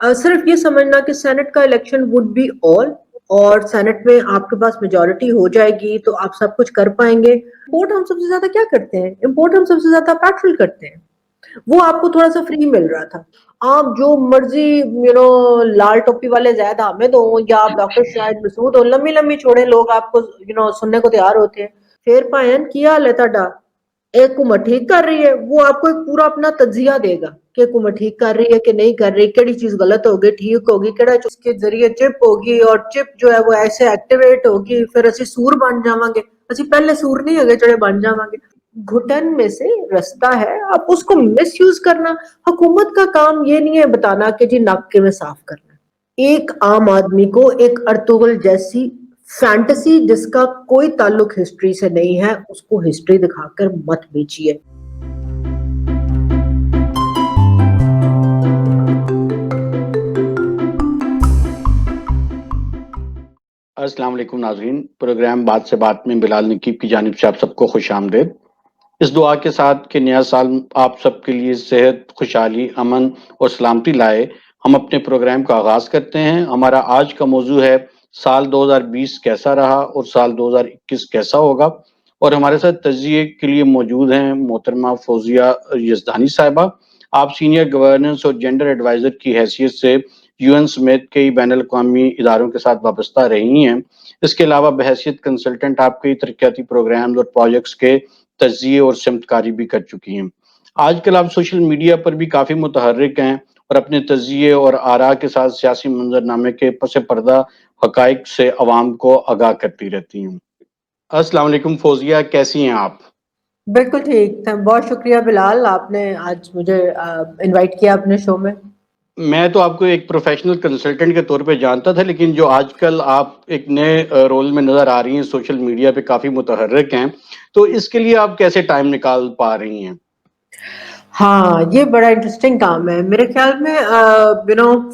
صرف یہ سمجھنا کہ سینٹ کا الیکشن وڈ بی آل، اور سینٹ میں آپ کے پاس میجورٹی ہو جائے گی تو آپ سب کچھ کر پائیں گے. امپورٹ ہم سب سے زیادہ کیا کرتے ہیں؟ امپورٹ ہم سب سے زیادہ پیٹرول کرتے ہیں. وہ آپ کو تھوڑا سا فری مل رہا تھا. آپ جو مرضی لال ٹوپی والے زید حامد ہوں یا آپ ڈاکٹر شاہد مسعود ہو، لمبی لمبی چھوڑے لوگ آپ کو سننے کو تیار ہوتے ہیں. پھر پائن کیا حال ہے تہاڈا؟ ایک حکومت ٹھیک کر رہی ہے، وہ آپ کو ایک پورا اپنا تجزیہ دے گا کہ حکومت ٹھیک کر رہی ہے کہ نہیں کر رہی، کیڑی چیز غلط ہوگی، ٹھیک ہوگی، کیڑا چیز کے ذریعے چپ ہوگی، اور چپ جو ہے وہ ایسے ایکٹیویٹ ہوگی، پھر اسی سور بن جاواں گے. اسی پہلے سور نہیں ہوگے جڑے بن جاواں گے. گھٹن میں سے رستہ ہے، آپ اس کو مس یوز کرنا. حکومت کا کام یہ نہیں ہے بتانا کہ جی ناک کے میں صاف کرنا. ایک عام آدمی کو ایک ارطغرل جیسی فینٹسی جس کا کوئی تعلق ہسٹری سے نہیں ہے، اس کو ہسٹری دکھا کر مت بیچیے. السلام علیکم ناظرین، پروگرام بات سے بات میں بلال نقیب کی جانب سے آپ سب کو خوش آمدید. اس دعا کے ساتھ کہ نیا سال آپ سب کے لیے صحت، خوشحالی، امن اور سلامتی لائے، ہم اپنے پروگرام کا آغاز کرتے ہیں. ہمارا آج کا موضوع ہے سال 2020 کیسا رہا اور سال 2021 کیسا ہوگا. اور ہمارے ساتھ تجزیے کے لیے موجود ہیں محترمہ فوزیہ یزدانی صاحبہ. آپ سینئر گورننس اور جینڈر ایڈوائزر کی حیثیت سے یو این سمیت کئی بین الاقوامی اداروں کے ساتھ وابستہ رہی ہیں. اس کے علاوہ بحیثیت کنسلٹنٹ آپ کئی ترقیاتی پروگرامز اور پروجیکٹس کے تجزیے اور سمت کاری بھی کر چکی ہیں. آج کل آپ سوشل میڈیا پر بھی کافی متحرک ہیں اور اپنے تجزیے اور آراء کے ساتھ سیاسی منظرنامے کے پس پردہ حقائق سے عوام کو آگاہ کرتی رہتی ہیں. السلام علیکم فوزیہ، کیسی ہیں آپ؟ بالکل ٹھیک. بہت شکریہ بلال، آپ نے آج مجھے انوائٹ کیا اپنے شو میں. میں تو آپ کو ایک پروفیشنل کنسلٹنٹ کے طور پہ جانتا تھا، لیکن جو آج کل آپ ایک نئے رول میں نظر آ رہی ہیں، سوشل میڈیا پہ کافی متحرک ہیں، تو اس کے لیے آپ کیسے ٹائم نکال پا رہی ہیں؟ ہاں، یہ بڑا انٹرسٹنگ کام ہے. میرے خیال میں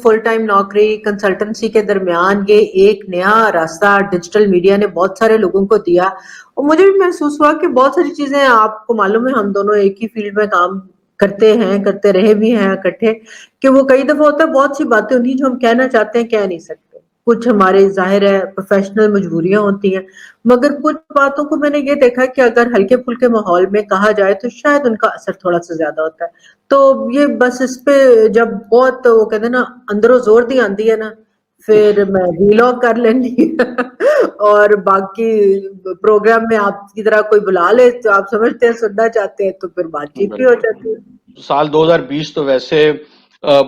فل ٹائم نوکری کنسلٹنسی کے درمیان یہ ایک نیا راستہ ڈیجیٹل میڈیا نے بہت سارے لوگوں کو دیا. اور مجھے بھی محسوس ہوا کہ بہت ساری چیزیں، آپ کو معلوم ہے ہم دونوں ایک ہی فیلڈ میں کام کرتے ہیں، کرتے رہے بھی ہیں اکٹھے، کہ وہ کئی دفعہ ہوتا ہے بہت سی باتیں ہوتی ہیں جو ہم کہنا چاہتے ہیں کہہ نہیں سکتے. کچھ ہمارے ظاہر ہے پروفیشنل مجبوریاں ہوتی ہیں، مگر کچھ باتوں کو میں نے یہ دیکھا کہ اگر ہلکے پھلکے ماحول میں کہا جائے تو شاید ان کا اثر تھوڑا سا زیادہ ہوتا ہے. تو یہ بس اس پہ جب بہت وہ کہتے ہیں نا اندروں زور دی آندی ہے نا، پھر میں ویلاگ کر لینی اور باقی پروگرام میں آپ کی طرح کوئی بلا لے تو آپ سمجھتے ہیں سننا چاہتے ہیں تو پھر بات چیت بھی ہو جاتی ہے. سال 2020 تو ویسے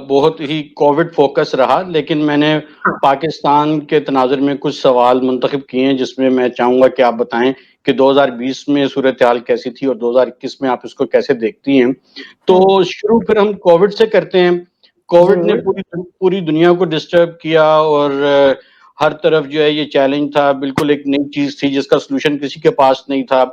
بہت ہی کووڈ فوکس رہا، لیکن میں نے ہاں پاکستان کے تناظر میں کچھ سوال منتخب کیے ہیں جس میں چاہوں گا کہ آپ بتائیں کہ 2020 میں صورتحال کیسی تھی اور 2021 میں آپ اس کو کیسے دیکھتی ہیں. تو شروع پھر ہم کووڈ سے کرتے ہیں. کووڈ نے ضرور. پوری دنیا کو ڈسٹرب کیا اور ہر طرف جو ہے یہ چیلنج تھا، بالکل ایک نئی چیز تھی جس کا سلوشن کسی کے پاس نہیں تھا.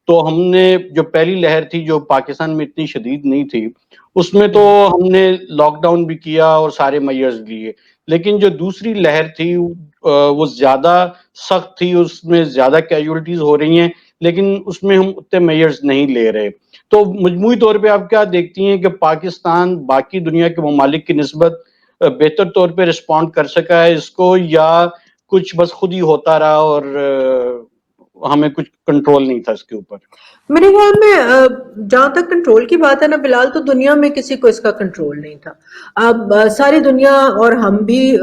تو ہم نے جو پہلی لہر تھی جو پاکستان میں اتنی شدید نہیں تھی، اس میں تو ہم نے لاک ڈاؤن بھی کیا اور سارے میئرز لیے. لیکن جو دوسری لہر تھی وہ زیادہ سخت تھی، اس میں زیادہ کیجولٹیز ہو رہی ہیں، لیکن اس میں ہم اتنے میئرز نہیں لے رہے. تو مجموعی طور پہ آپ کیا دیکھتی ہیں کہ پاکستان باقی دنیا کے ممالک کی نسبت بہتر طور پہ رسپونڈ کر سکا ہے اس کو، یا کچھ بس خود ہی ہوتا رہا اور ہمیں کچھ کنٹرول نہیں تھا اس کے اوپر؟ میرے خیال میں جہاں تک کنٹرول کی بات ہے نا بلال، تو دنیا میں کسی کو اس کا کنٹرول نہیں تھا. اب ساری دنیا اور ہم بھی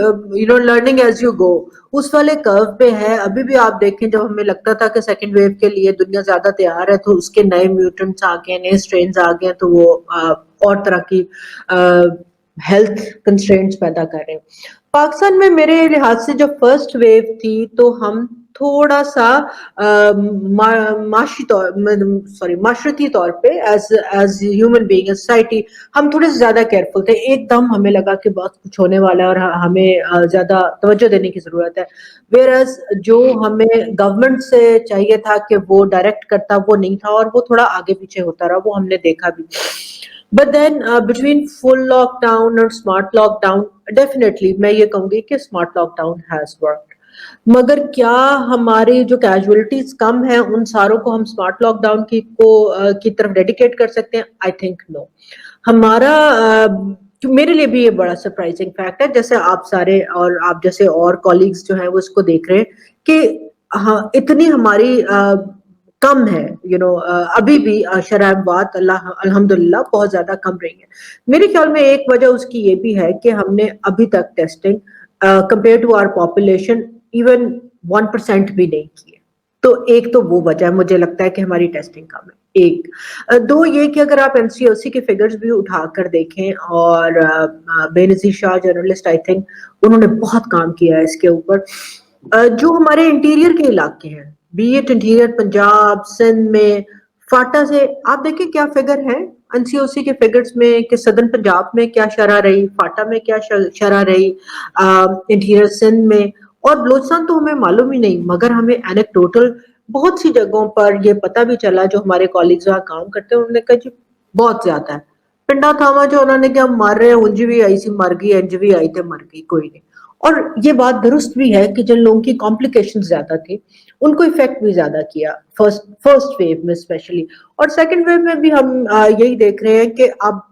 لرننگ ایز یو گو اس والے کرو پہ ہے. ابھی بھی آپ دیکھیں جب ہمیں لگتا تھا کہ سیکنڈ ویو کے لیے دنیا زیادہ تیار ہے تو اس کے نئے میوٹنٹس آ گئے، نئے اسٹرینز آ گئے، تو وہ اور طرح کی ہیلتھ کنسٹرینٹس پیدا کر رہے ہیں. پاکستان میں میرے لحاظ سے جو فرسٹ ویو تھی تو ہم تھوڑا سا معاشرتی طور پہ ایز ہیومن بینگ سوسائٹی ہم تھوڑے سے زیادہ کیئرفل تھے. ایک دم ہمیں لگا کہ بہت کچھ ہونے والا ہے اور ہمیں زیادہ توجہ دینے کی ضرورت ہے. ویئرز جو ہمیں گورنمنٹ سے چاہیے تھا کہ وہ ڈائریکٹ کرتا وہ نہیں تھا، اور وہ تھوڑا آگے پیچھے ہوتا رہا، وہ ہم نے دیکھا بھی. But then between full lockdown اور اسمارٹ لاک ڈاؤن ڈیفینیٹلی میں یہ کہوں گی کہ smart lockdown has worked. مگر کیا ہماری جو کیجولیٹیز کم ہیں ان ساروں کو ہم اسمارٹ لاک ڈاؤن کی طرف ڈیڈیکیٹ کر سکتے ہیں؟ I think no. ہمارا میرے لیے بھی یہ بڑا سرپرائزنگ فیکٹ ہے، جیسے آپ سارے اور آپ جیسے اور کالیگز جو ہیں وہ اس کو دیکھ رہے ہیں کہ ہاں اتنی ہماری کم ہے ابھی بھی شرح اموات الحمدللہ بہت زیادہ کم رہی ہے. میرے خیال میں ایک وجہ اس کی یہ بھی ہے کہ ہم نے ابھی تک testing compare to our population even 1% بھی نہیں کی ہے. تو ایک تو وہ وجہ مجھے لگتا ہے کہ ہماری ٹیسٹنگ کم ہے. ایک دو یہ کہ اگر آپ این سی او سی کے فگرز بھی اٹھا کر دیکھیں اور بے نظیر شاہ جرنلسٹ آئی تھنک انہوں نے بہت کام کیا ہے اس کے اوپر. جو ہمارے انٹیریئر کے علاقے ہیں be it interior Punjab Sindh میں فاٹا سے آپ دیکھیں کیا فگر ہے این سی او سی کے فگرز میں کہ سدرن پنجاب میں کیا شرح رہی, فاٹا میں کیا شرح رہی, انٹیریئر سندھ میں, اور بلوچستان تو ہمیں معلوم ہی نہیں, مگر ہمیں اینیکڈوٹل بہت سی جگہوں پر یہ پتہ بھی چلا جو ہمارے کالجز وہاں کام کرتے ہیں انہوں نے کہا جی بہت زیادہ ہے. پنڈا تھاوا جو انہوں نے کیا مر رہے ہیں انج بھی آئی سی مر گئی, انج بھی آئی تھے مر گئی, کوئی نہیں. اور یہ بات درست بھی ہے کہ جن لوگوں کی کمپلیکیشن زیادہ تھی ان کو افیکٹ بھی زیادہ کیا فرسٹ ویو میں اسپیشلی, اور سیکنڈ ویو میں بھی ہم یہی دیکھ رہے ہیں کہ اب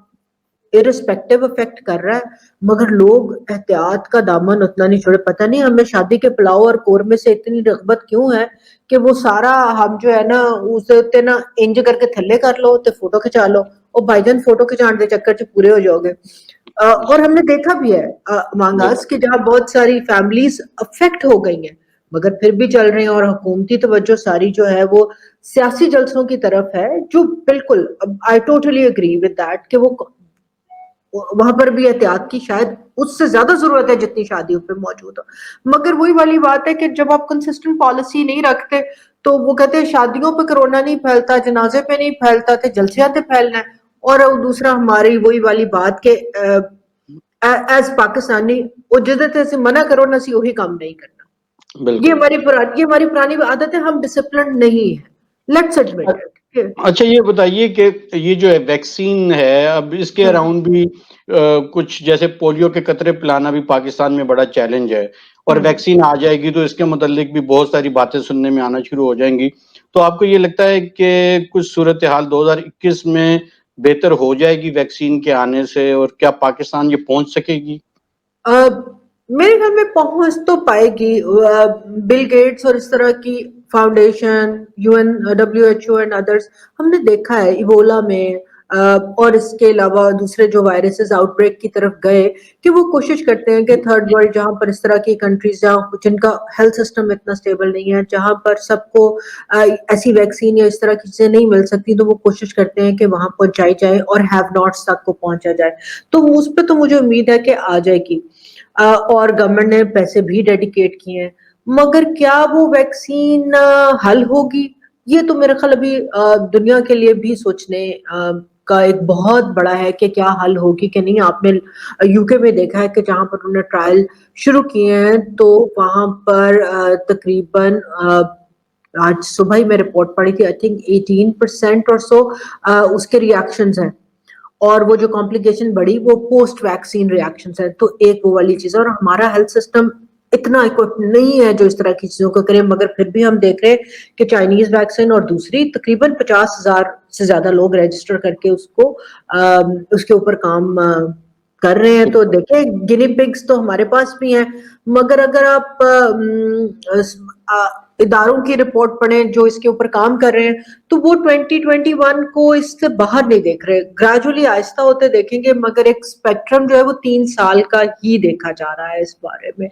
ارسپیکٹو افیکٹ کر رہا ہے مگر لوگ احتیاط کا دامن اتنا نہیں چھوڑے. پتہ نہیں ہمیں شادی کے پلاؤ اور قورمے سے اتنی رغبت کیوں ہے کہ وہ سارا ہم جو ہے نا اسے نا انج کر کے تھلے کر لو تے فوٹو کھچا لو اور بھائی جان فوٹو کھچان دے چکر چ پورے ہو جاؤ گے. اور ہم نے دیکھا بھی ہے among us کہ جہاں بہت ساری فیملیز افیکٹ ہو گئی ہیں مگر پھر بھی چل رہے ہیں, اور حکومتی توجہ ساری جو ہے وہ سیاسی جلسوں کی طرف ہے, جو بالکل I totally agree with that کہ وہ وہاں پر بھی احتیاط کی شاید اس سے زیادہ ضرورت ہے جتنی شادیوں پہ موجود ہو. مگر وہی والی بات ہے کہ جب آپ کنسسٹنٹ پالیسی نہیں رکھتے تو وہ کہتے ہیں شادیوں پہ کرونا نہیں پھیلتا, جنازے پہ نہیں پھیلتا, تو جلسیاں پہ پھیلنا ہے. اور دوسرا ہماری وہی والی بات کہ ایز پاکستانی وہ جدت سے منع کرو نہ سی وہی کام نہیں کرنا. یہ ہماری پرانی عادت ہے, ہم ڈسپلن نہیں ہے. Let's admit it. اچھا یہ بتائیے کہ یہ جو ہے ویکسین ہے اب اس کے اراؤنڈ بھی کچھ جیسے پولیو کے قطرے پلانا بھی پاکستان میں بڑا چیلنج ہے, اور ویکسین آ جائے گی تو اس کے متعلق بھی بہت ساری باتیں سننے میں آنا شروع ہو جائیں گی. تو آپ کو یہ لگتا ہے کہ کچھ صورتحال 2021 میں بہتر ہو جائے گی ویکسین کے آنے سے, اور کیا پاکستان یہ پہنچ سکے گی؟ میرے خیال میں پہنچ تو پائے گی. بل گیٹس اور اس طرح کی foundation, UN, WHO and others, ہم نے دیکھا ہے ایبولا میں اور اس کے علاوہ دوسرے جو وائرسز آؤٹ بریک کی طرف گئے کہ وہ کوشش کرتے ہیں کہ تھرڈ ورلڈ جہاں پر اس طرح کی کنٹریز جہاں جن کا ہیلتھ سسٹم اتنا اسٹیبل نہیں ہے, جہاں پر سب کو ایسی ویکسین یا اس طرح کی چیزیں نہیں مل سکتی, تو وہ کوشش کرتے ہیں کہ وہاں پہنچائی جائے اور ہیو ناٹس تک کو پہنچا جائے. تو اس پہ تو مجھے امید ہے کہ آ جائے گی, اور گورنمنٹ نے پیسے بھی ڈیڈیکیٹ کیے ہیں. مگر کیا وہ ویکسین حل ہوگی, یہ تو میرے خیال ابھی دنیا کے لیے بھی سوچنے کا ایک بہت بڑا ہے کہ کیا حل ہوگی کہ نہیں. آپ نے یو کے میں دیکھا ہے کہ جہاں پر انہوں نے ٹرائل شروع کیے ہیں تو وہاں پر تقریباً آج صبح ہی میں رپورٹ پڑھی تھی, آئی تھنک 18% اور سو اس کے ریئیکشنز ہیں, اور وہ جو کمپلیکیشن بڑی وہ پوسٹ ویکسین ریئیکشنز ہیں. تو ایک وہ والی چیز ہے, اور ہمارا ہیلتھ سسٹم اتنا اکوپ نہیں ہے جو اس طرح کی چیزوں کو کرے. مگر پھر بھی ہم دیکھ رہے ہیں کہ چائنیز ویکسین اور دوسری تقریباً 50,000 سے زیادہ لوگ رجسٹر کر کے اس کے اوپر کام کر رہے ہیں. تو دیکھیں گنی پگز تو ہمارے پاس بھی ہیں, مگر اگر آپ اداروں کی رپورٹ پڑھیں جو اس کے اوپر کام کر رہے ہیں تو وہ 2021 کو اس سے باہر نہیں دیکھ رہے. گریجولی آہستہ ہوتے دیکھیں گے, مگر ایک اسپیکٹرم جو ہے وہ 3 سال کا ہی دیکھا جا رہا ہے اس بارے میں,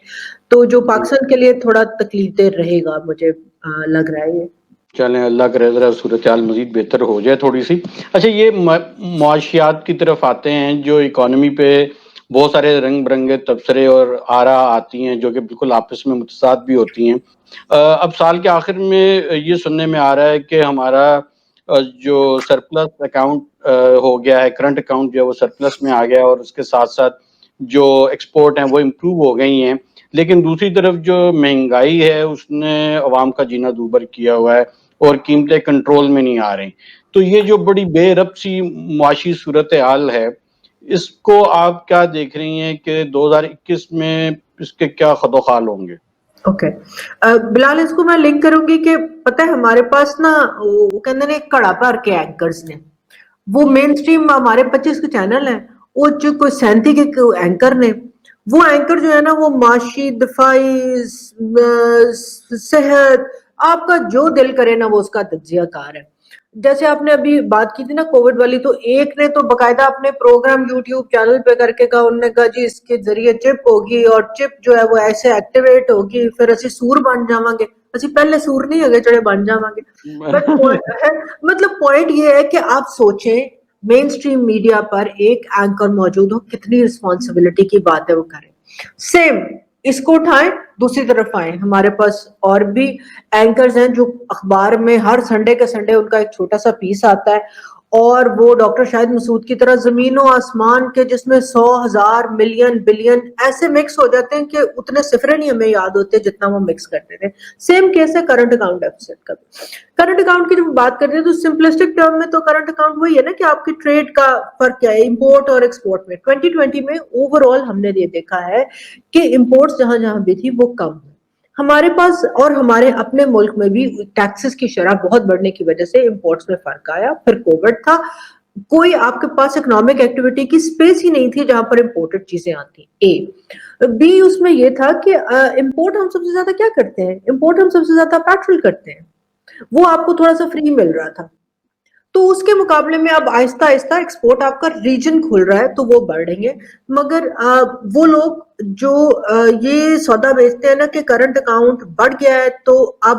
تو جو پاکستان کے لیے تھوڑا تکلیف دہ رہے گا مجھے لگ رہا ہے. یہ چلیں اللہ کرے ذرا صورتحال مزید بہتر ہو جائے تھوڑی سی. اچھا یہ معاشیات کی طرف آتے ہیں, جو اکانومی پہ بہت سارے رنگ برنگے تبصرے اور آرا آتی ہیں جو کہ بالکل آپس میں متضاد بھی ہوتی ہیں. اب سال کے آخر میں یہ سننے میں آ رہا ہے کہ ہمارا جو سرپلس اکاؤنٹ ہو گیا ہے, کرنٹ اکاؤنٹ جو ہے وہ سرپلس میں آ گیا ہے, اور اس کے ساتھ ساتھ جو ایکسپورٹ ہیں وہ امپروو ہو گئی ہیں. لیکن دوسری طرف جو مہنگائی ہے اس نے عوام کا جینا دوبر کیا ہوا ہے اور قیمتیں کنٹرول میں نہیں آ رہی. تو یہ جو بڑی بے ربط سی معاشی صورتحال ہے, اس کو آپ کیا دیکھ رہی ہیں کہ 2021 میں اس کے کیا خد و خال ہوں گے؟ اوکے بلال, اس کو میں لنک کروں گی کہ پتہ ہے ہمارے پاس نا وہ کہتے ہیں کڑا بھر کے اینکرز نے, وہ مین سٹریم ہمارے 25 کے چینل ہیں وہ جو کوئی 37 کے اینکر نے، وہ اینکر جو ہے نا وہ معاشی، دفاعی، صحت، آپ کا جو دل کرے نا وہ اس کا تجزیہ کار ہے. جیسے آپ نے ابھی بات کی تھی نا کووڈ والی، تو ایک نے تو باقاعدہ اپنے پروگرام یوٹیوب چینل پہ کر کے کہا، انہوں نے کہا جی اس کے ذریعے چپ ہوگی اور چپ جو ہے وہ ایسے ایکٹیویٹ ہوگی، پھر اسی سور بن جاواں گے. اسی پہلے سور نہیں ہوگے جڑے بن جاواں گے. بٹ مطلب پوائنٹ یہ ہے کہ آپ سوچیں مین سٹریم میڈیا پر ایک اینکر موجود ہو، کتنی رسپانسبلٹی کی بات ہے وہ کریں. سیم اس کو اٹھائیں، دوسری طرف آئیں، ہمارے پاس اور بھی اینکرز ہیں جو اخبار میں ہر سنڈے کے سنڈے ان کا ایک چھوٹا سا پیس آتا ہے، اور وہ ڈاکٹر شاہد مسعود کی طرح زمین و آسمان کے، جس میں 100,000 ملین بلین ایسے مکس ہو جاتے ہیں کہ اتنے صفرے نہیں ہمیں یاد ہوتے جتنا وہ مکس کرتے تھے. سیم کیس ہے کرنٹ اکاؤنٹ ڈیفیسٹ کا بھی. کرنٹ اکاؤنٹ کی جب بات کرتے ہیں تو سمپلسٹک ٹرم میں تو کرنٹ اکاؤنٹ وہی ہے نا کہ آپ کی ٹریڈ کا فرق کیا ہے امپورٹ اور ایکسپورٹ میں. 2020 میں اوور آل ہم نے یہ دیکھا ہے کہ امپورٹس جہاں جہاں بھی تھی وہ کم ہوئی. ہمارے پاس اور ہمارے اپنے ملک میں بھی ٹیکسز کی شرح بہت بڑھنے کی وجہ سے امپورٹس میں فرق آیا. پھر کووڈ تھا، کوئی آپ کے پاس اکنامک ایکٹیویٹی کی سپیس ہی نہیں تھی جہاں پر امپورٹڈ چیزیں آتی. بی اس میں یہ تھا کہ امپورٹ ہم سب سے زیادہ کیا کرتے ہیں، امپورٹ ہم سب سے زیادہ پیٹرول کرتے ہیں، وہ آپ کو تھوڑا سا فری مل رہا تھا. تو اس کے مقابلے میں اب آہستہ آہستہ ایکسپورٹ آپ کا ریجن کھل رہا ہے تو وہ بڑھ رہی ہے. مگر وہ لوگ جو یہ سودا بیچتے ہیں نا کہ کرنٹ اکاؤنٹ بڑھ گیا ہے تو اب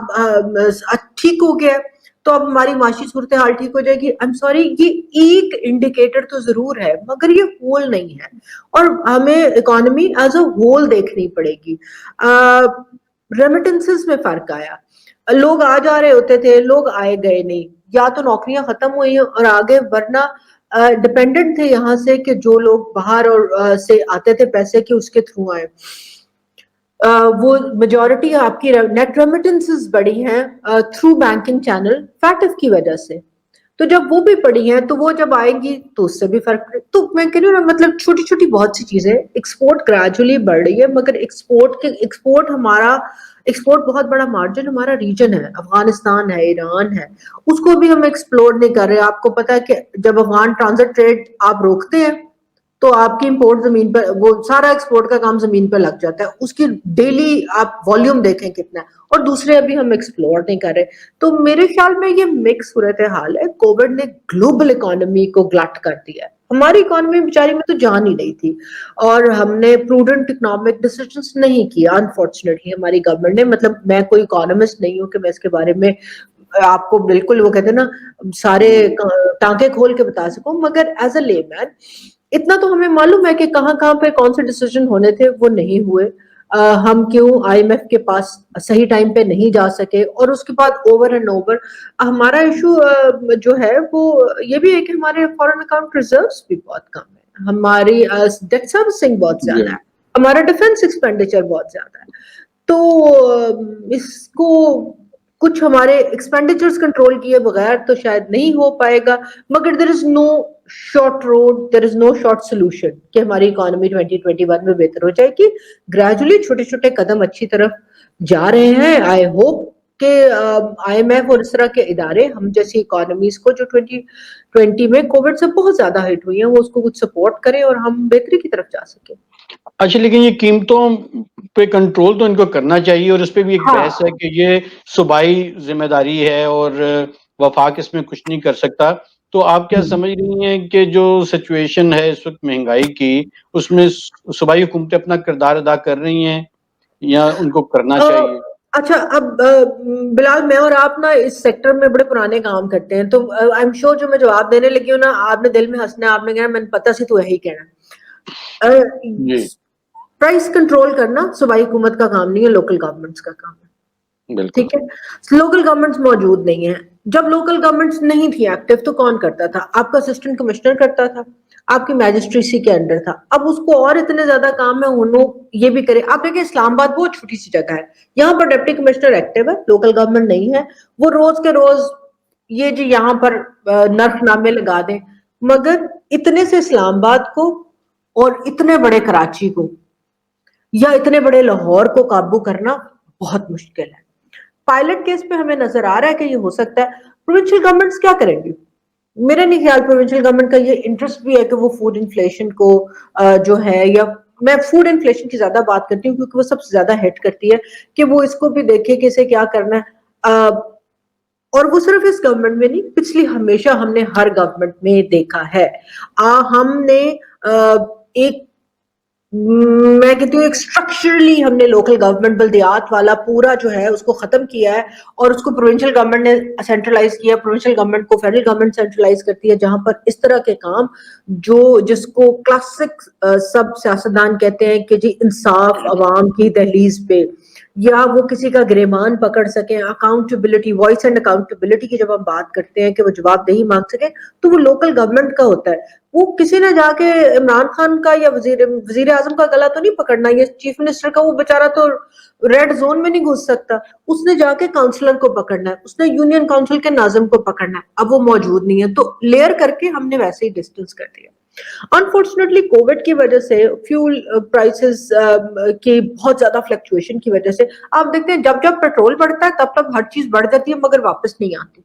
ٹھیک ہو گیا ہے تو اب ہماری معاشی صورتحال ٹھیک ہو جائے گی. آئی ایم سوری، یہ ایک انڈیکیٹر تو ضرور ہے مگر یہ ہول نہیں ہے، اور ہمیں اکانومی ایز اے ہول دیکھنی پڑے گی. ریمیٹنسز میں فرق آیا، لوگ آ جا رہے ہوتے تھے، لوگ آئے گئے نہیں، یا تو نوکریاں ختم ہوئی اور آگے، ورنہ ڈپینڈنٹ تھے یہاں سے کہ جو لوگ باہر اور سے آتے تھے پیسے کے اس کے تھرو آئے. وہ میجورٹی آپ کی نیٹ ریمیٹنسز بڑی ہیں تھرو بینکنگ چینل فیٹف کی وجہ سے. تو جب وہ بھی پڑی ہیں تو وہ جب آئیں گی تو اس سے بھی فرق پڑے. تو میں کہہ رہی ہوں نا، مطلب چھوٹی چھوٹی بہت سی چیزیں، ایکسپورٹ گریجولی بڑھ رہی ہے مگر ایکسپورٹ ہمارا ایکسپورٹ بہت بڑا مارجن ہمارا ریجن ہے، افغانستان ہے، ایران ہے، اس کو بھی ہم ایکسپلور نہیں کر رہے. آپ کو پتا ہے کہ جب افغان ٹرانزٹ ٹریڈ آپ روکتے ہیں تو آپ کی امپورٹ زمین پہ، وہ سارا ایکسپورٹ کا کام زمین پہ لگ جاتا ہے. اس کی ڈیلی آپ والیوم دیکھیں کتنا ہے، اور دوسرے ابھی ہم ایکسپلور نہیں کر رہے. تو میرے خیال میں یہ مکس صورتحال ہے. کووڈ نے گلوبل اکانومی کو گلٹ کر دیا ہے. ہماری اکانومی بیچاری میں تو جان ہی نہیں تھی، اور ہم نے پروڈنٹ اکنامک ڈیسیژنز نہیں کیا انفارچونیٹلی ہماری گورنمنٹ نے. مطلب میں کوئی اکانومسٹ نہیں ہوں کہ میں اس کے بارے میں آپ کو بالکل وہ کہتے ہیں نا سارے ٹانکے کھول کے بتا سکوں، مگر ایز اے لے مین اتنا تو ہمیں معلوم ہے کہ کہاں کہاں پہ کون سے ڈیسیژن ہونے تھے وہ نہیں ہوئے. ہم کیوں آئی ایم ایف کے پاس صحیح ٹائم پہ نہیں جا سکے، اور اس کے بعد اوور اینڈ اوور ہمارا ایشو جو ہے وہ یہ بھی ہے کہ ہمارے فارن اکاؤنٹ ریزروز بھی بہت کم ہے، ہماری ڈیٹ سروسنگ بہت زیادہ ہے، ہمارا ڈیفنس ایکسپینڈیچر بہت زیادہ ہے. تو اس کو کچھ ہمارے ایکسپینڈیچرز کنٹرول کیے بغیر تو شاید نہیں ہو پائے گا. مگر دیر از نو شارٹ روڈ، دیر از نو شارٹ سولوشن کہ ہماری اکانومی 2021 میں بہتر ہو جائے گی. گریجولی چھوٹے چھوٹے قدم اچھی طرف جا رہے ہیں. آئی ہوپ کہ آئی ایم ایف اور اس طرح کے ادارے ہم جیسی اکانومیز کو جو 2020 میں کووڈ سے بہت زیادہ ہٹ ہوئی ہیں وہ اس کو کچھ سپورٹ کریں اور ہم بہتری کی طرف جا سکیں. اچھا، لیکن یہ قیمتوں پہ کنٹرول تو ان کو کرنا چاہیے، اور اس پہ بھی ایک بحث ہے کہ یہ صوبائی ذمہ داری ہے اور وفاق اس میں کچھ نہیں کر سکتا. تو آپ کیا سمجھ رہی ہیں کہ جو سچویشن ہے اس وقت مہنگائی کی، اس میں صوبائی حکومتیں اپنا کردار ادا کر رہی ہیں یا ان کو کرنا چاہیے؟ اچھا، اب بلال میں اور آپ نا اس سیکٹر میں بڑے پرانے کام کرتے ہیں، تو آئی ایم شیور جو میں جواب دینے لگی ہوں نا آپ نے دل میں ہنسنا، آپ نے کہنا میں نے پتا سی تو یہی کہنا. پرائس کنٹرول کرنا صوبائی حکومت کا کام نہیں ہے، لوکل گورنمنٹس کا کام ہے. بالکل ٹھیک ہے، لوکل گورنمنٹس موجود نہیں ہیں. جب لوکل گورنمنٹس نہیں تھی ایکٹیو تو کون کرتا تھا؟ آپ کا اسسٹنٹ کمشنر کرتا تھا، آپ کی میجسٹریسی کے انڈر تھا. اب اس کو اور اتنے زیادہ کام ہے انہوں یہ بھی کرے. آپ دیکھیں اسلام آباد بہت چھوٹی سی جگہ ہے، یہاں پر ڈپٹی کمشنر ایکٹیو ہے، لوکل گورنمنٹ نہیں ہے. وہ روز کے روز یہ جی یہاں پر نرخ نامے لگا دیں، مگر اتنے سے اسلام آباد کو اور اتنے بڑے کراچی کو یا اتنے بڑے لاہور کو قابو کرنا بہت مشکل ہے. پائلٹ کیس پہ ہمیں نظر آ رہا ہے کہ یہ ہو سکتا ہے. پروونشل گورنمنٹس کیا کریں گی؟ میرا نہیں خیال پروونشل گورنمنٹ کا یہ انٹرسٹ بھی ہے کہ وہ فوڈ انفلیشن کو جو ہے، یا میں فوڈ انفلیشن کی زیادہ بات کرتی ہوں کیونکہ وہ سب سے زیادہ ہٹ کرتی ہے، کہ وہ اس کو بھی دیکھے کہ اسے کیا کرنا ہے. اور وہ صرف اس گورنمنٹ میں نہیں، پچھلی ہمیشہ ہم نے ہر گورنمنٹ میں دیکھا ہے. ہم نے ایک میں کہتی ہوں ایک اسٹرکچرلی ہم نے لوکل گورنمنٹ بلدیات والا پورا جو ہے اس کو ختم کیا ہے، اور اس کو پروونشل گورنمنٹ نے سینٹرلائز کیا. پروونشل گورنمنٹ کو فیڈرل گورنمنٹ سینٹرلائز کرتی ہے، جہاں پر اس طرح کے کام جس کو کلاسک سب سیاستدان کہتے ہیں کہ جی انصاف عوام کی دہلیز پہ، یا وہ کسی کا گریبان پکڑ سکیں. اکاؤنٹیبلٹی، وائس اینڈ اکاؤنٹیبلٹی کی جب ہم بات کرتے ہیں کہ وہ جواب دہی مانگ سکیں، تو وہ لوکل گورنمنٹ کا ہوتا ہے. وہ کسی نے جا کے عمران خان کا یا وزیر اعظم کا گلا تو نہیں پکڑنا، یا چیف منسٹر کا. وہ بیچارہ تو ریڈ زون میں نہیں گھس سکتا، اس نے جا کے کاؤنسلر کو پکڑنا ہے، اس نے یونین کاؤنسل کے ناظم کو پکڑنا ہے. اب وہ موجود نہیں ہے تو لیئر کر کے ہم نے ویسے ہی ڈسٹینس کر دیا. انفارچونیٹلی کووڈ کی وجہ سے، فیول پرائسز کی بہت زیادہ فلکچویشن کی وجہ سے، آپ دیکھتے ہیں جب جب پیٹرول بڑھتا ہے تب تب ہر چیز بڑھ جاتی ہے مگر واپس نہیں آتی.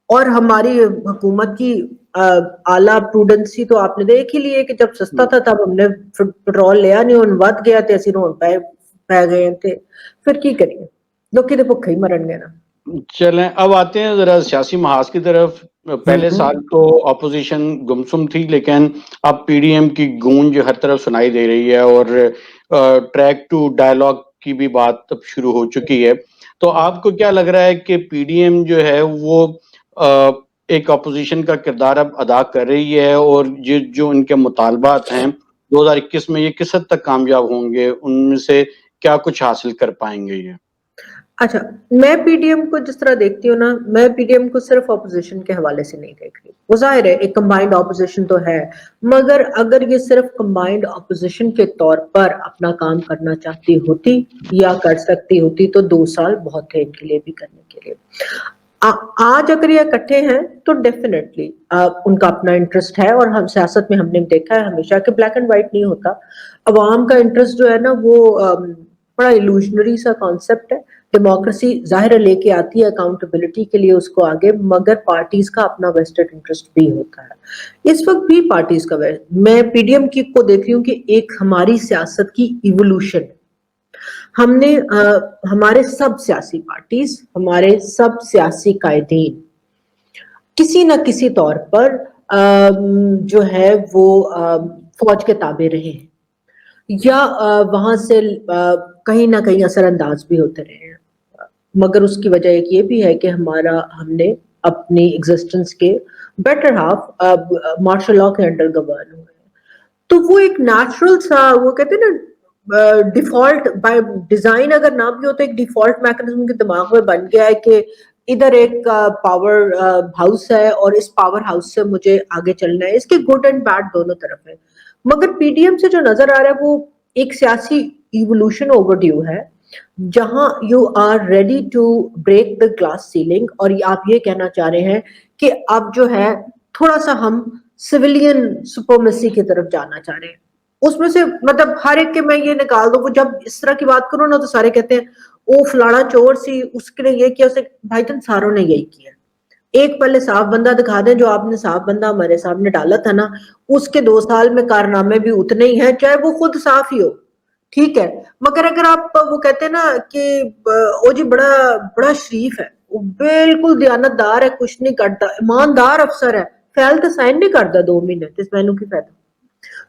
اور ہماری حکومت کی اعلیٰ پروڈنسی تو آپ نے دیکھ ہی لی ہے کہ جب سستا تھا تب ہم نے پیٹرول لیا نہیں، اور ود گیا تے اسی رون پہ گئے تھے. پھر کی کریے، لوگ کدے بھوکے ہی مرن گے نا. چلیں اب آتے ہیں ذرا سیاسی محاذ کی طرف. پہلے سال تو اپوزیشن گمسم تھی، لیکن اب پی ڈی ایم کی گونج ہر طرف سنائی دے رہی ہے، اور ٹریک ٹو ڈائلاگ کی بھی بات اب شروع ہو چکی ہے. تو آپ کو کیا لگ رہا ہے کہ پی ڈی ایم جو ہے وہ ایک اپوزیشن کا کردار اب ادا کر رہی ہے، اور جو ان کے مطالبات ہیں 2021 میں یہ کس حد تک کامیاب ہوں گے، ان میں سے کیا کچھ حاصل کر پائیں گے یہ؟ اچھا، میں پی ڈی ایم کو جس طرح دیکھتی ہوں نا، میں پی ڈی ایم کو صرف اپوزیشن کے حوالے سے نہیں دیکھ رہی. وہ ظاہر ہے ایک کمبائنڈ اپوزیشن تو ہے، مگر اگر یہ صرف کمبائنڈ اپوزیشن کے طور پر اپنا کام کرنا چاہتی ہوتی یا کر سکتی ہوتی تو 2 سال بہت تھے ان کے لیے بھی کرنے کے لیے. آج اگر یہ اکٹھے ہیں تو ڈیفینیٹلی ان کا اپنا انٹرسٹ ہے، اور ہم سیاست میں ہم نے دیکھا ہے ہمیشہ کہ بلیک اینڈ وائٹ نہیں ہوتا. عوام کا انٹرسٹ جو ہے نا وہ بڑا ایلوژنری سا کانسیپٹ ہے. ڈیموکریسی ظاہر لے کے آتی ہے اکاؤنٹیبلٹی کے لیے اس کو آگے، مگر پارٹیز کا اپنا ویسٹڈ انٹرسٹ بھی ہوتا ہے. اس وقت بھی پارٹیز کا میں پی ڈی ایم کی کو دیکھ رہی ہوں کہ ایک ہماری سیاست کی ایوولوشن. ہم نے ہمارے سب سیاسی پارٹیز، ہمارے سب سیاسی قائدین کسی نہ کسی طور پر جو ہے وہ فوج کے تابع رہے ہیں، یا وہاں سے کہیں نہ کہیں اثر انداز بھی ہوتے رہے ہیں. مگر اس کی وجہ ایک یہ بھی ہے کہ ہم نے اپنی ایگزسٹنس کے بیٹر ہاف مارشل لاء کے انڈر گورن ہوئے. تو وہ ایک نیچرل سا، وہ کہتے ہیں نا ڈیفالٹ بائی ڈیزائن اگر نہ بھی ہو تو ایک ڈیفالٹ میکنزم کے دماغ میں بن گیا ہے کہ ادھر ایک پاور ہاؤس ہے اور اس پاور ہاؤس سے مجھے آگے چلنا ہے. اس کے گڈ اینڈ بیڈ دونوں طرف ہے. مگر پی ڈی ایم سے جو نظر آ رہا ہے وہ ایک سیاسی ایوولوشن اوور ڈیو ہے، جہاں you are ready to break the glass ceiling, اور آپ یہ کہنا چاہ رہے ہیں کہ اب جو ہے تھوڑا سا ہم سویلین سپرمیسی کی طرف جانا چاہ رہے ہیں. اس میں سے مطلب ہر ایک کے میں یہ نکال دوں، وہ جب اس طرح کی بات کروں نا تو سارے کہتے ہیں او فلانا چور سی، اس نے یہ کیا، اسے بھائی جان ساروں نے یہی کیا. ایک پہلے صاف بندہ دکھا دیں، جو آپ نے صاف بندہ ہمارے سامنے ڈالا تھا نا، اس کے 2 سال میں کارنامے بھی اتنے ہی ہیں، چاہے وہ خود صاف ہی ہو، ٹھیک ہے. مگر اگر آپ وہ کہتے ہیں نا کہ او جی بڑا بڑا شریف ہے، وہ بالکل دیانت دار ہے، کچھ نہیں کرتا، ایماندار افسر ہے، فیل تو سائن نہیں کرتا 2 مہینے اس مینو کی فائدہ.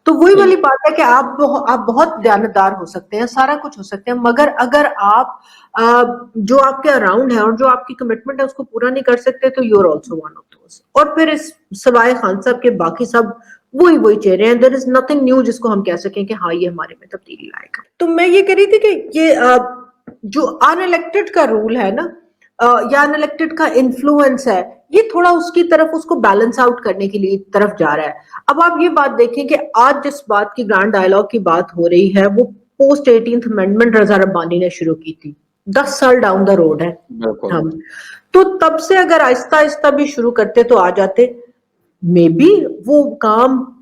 تو وہی والی بات ہے کہ آپ بہت دیانتدار ہو سکتے ہیں، سارا کچھ ہو سکتے ہیں، مگر اگر آپ جو آپ کے اراؤنڈ ہے اور جو آپ کی کمٹمنٹ ہے اس کو پورا نہیں کر سکتے تو you are also one of those. اور پھر اس سوائے خان صاحب کے باقی سب وہی چہرے ہیں. دیر از نتھنگ نیو جس کو ہم کہہ سکیں کہ ہاں یہ ہمارے میں تبدیلی لائے گا. تو میں یہ کہہ رہی تھی کہ یہ جو ان الیکٹڈ کا رول ہے نا، یا ان الیکٹڈ کا انفلوئنس ہے، یہ تھوڑا اس کی طرف، اس کو بیلنس آؤٹ کرنے کے لیے طرف جا رہا ہے. اب آپ یہ بات دیکھیں کہ آج جس بات کی گرانڈ ڈائلاگ کی بات ہو رہی ہے وہ پوسٹ 18th امینڈمنٹ رضا ربانی نے شروع کی تھی. 10 سال ڈاؤن دا روڈ ہے ہم. تو تب سے اگر آہستہ آہستہ بھی شروع کرتے تو آ جاتے. مے بی وہ کام